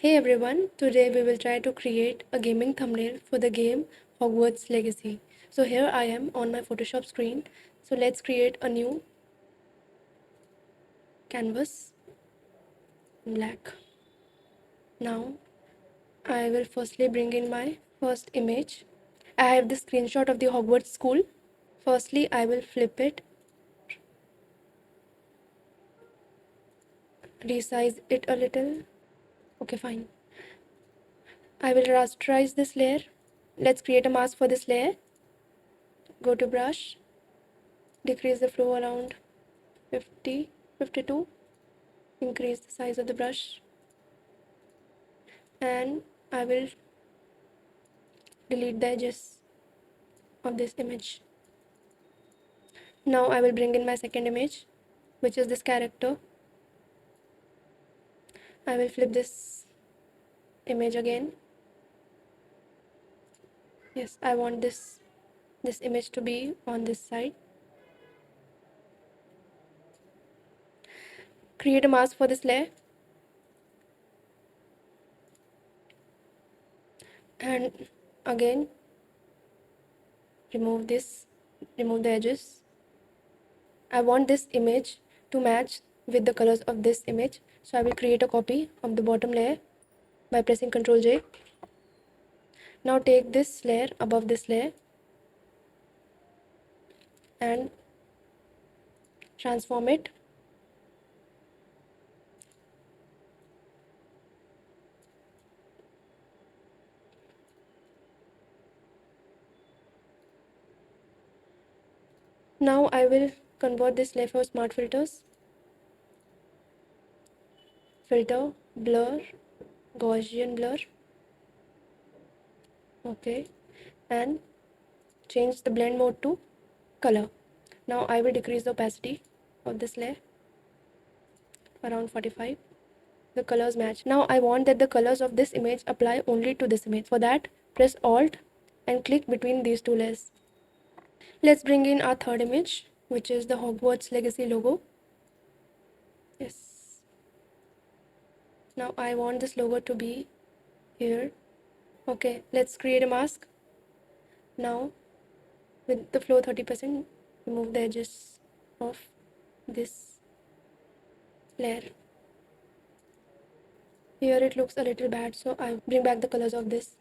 Hey everyone, today we will try to create a gaming thumbnail for the game Hogwarts Legacy. So here I am on my Photoshop screen. So let's create a new canvas, black. Now I will firstly bring in my first image. I have this screenshot of the Hogwarts school. Firstly, I will flip it, resize it a little. Okay, fine. I will rasterize this layer. Let's create a mask for this layer. Go to brush, decrease the flow around 50, 52. Increase the size of the brush, and I will delete the edges of this image. Now I will bring in my second image, which is this character. I will flip this image again. Yes, I want this image to be on this side. Create a mask for this layer, and again remove the edges. I want this image to match with the colors of this image, so I will create a copy of the bottom layer by pressing Ctrl J. Now take this layer above this layer and transform it. Now I will convert this layer for smart filters. Filter, blur, Gaussian blur. Okay, and change the blend mode to color. Now I will decrease the opacity of this layer around 45. The colors match. Now I want that the colors of this image apply only to this image. For that, press Alt and click between these two layers. Let's bring in our third image, which is the Hogwarts Legacy logo. Yes. Now I want this logo to be here. Okay, let's create a mask. Now with the flow 30%, remove the edges of this layer. Here it looks a little bad, so I bring back the colors of this.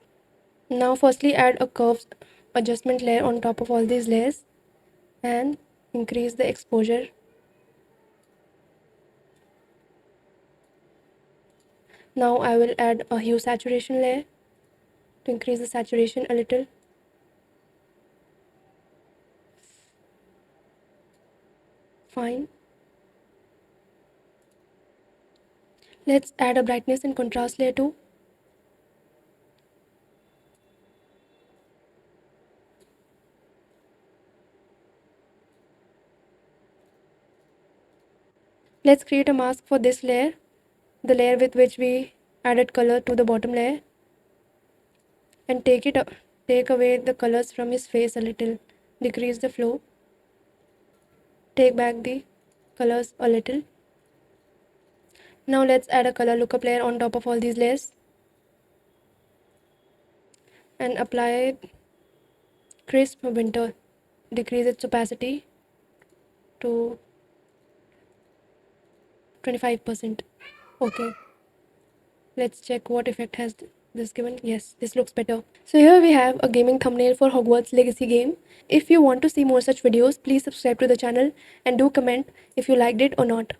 Now firstly add a curves adjustment layer on top of all these layers and increase the exposure. Now I will add a hue saturation layer to increase the saturation a little. Fine. Let's add a brightness and contrast layer too. Let's create a mask for this layer, the layer with which we added color to the bottom layer, and take away the colors from his face a little. Decrease the flow. Take back the colors a little. Now let's add a color lookup layer on top of all these layers and apply crisp winter. Decrease its opacity to 25%. Okay, let's check what effect has this given. Yes, this looks better. So here we have a gaming thumbnail for Hogwarts Legacy game. If you want to see more such videos, please subscribe to the channel and do comment if you liked it or not.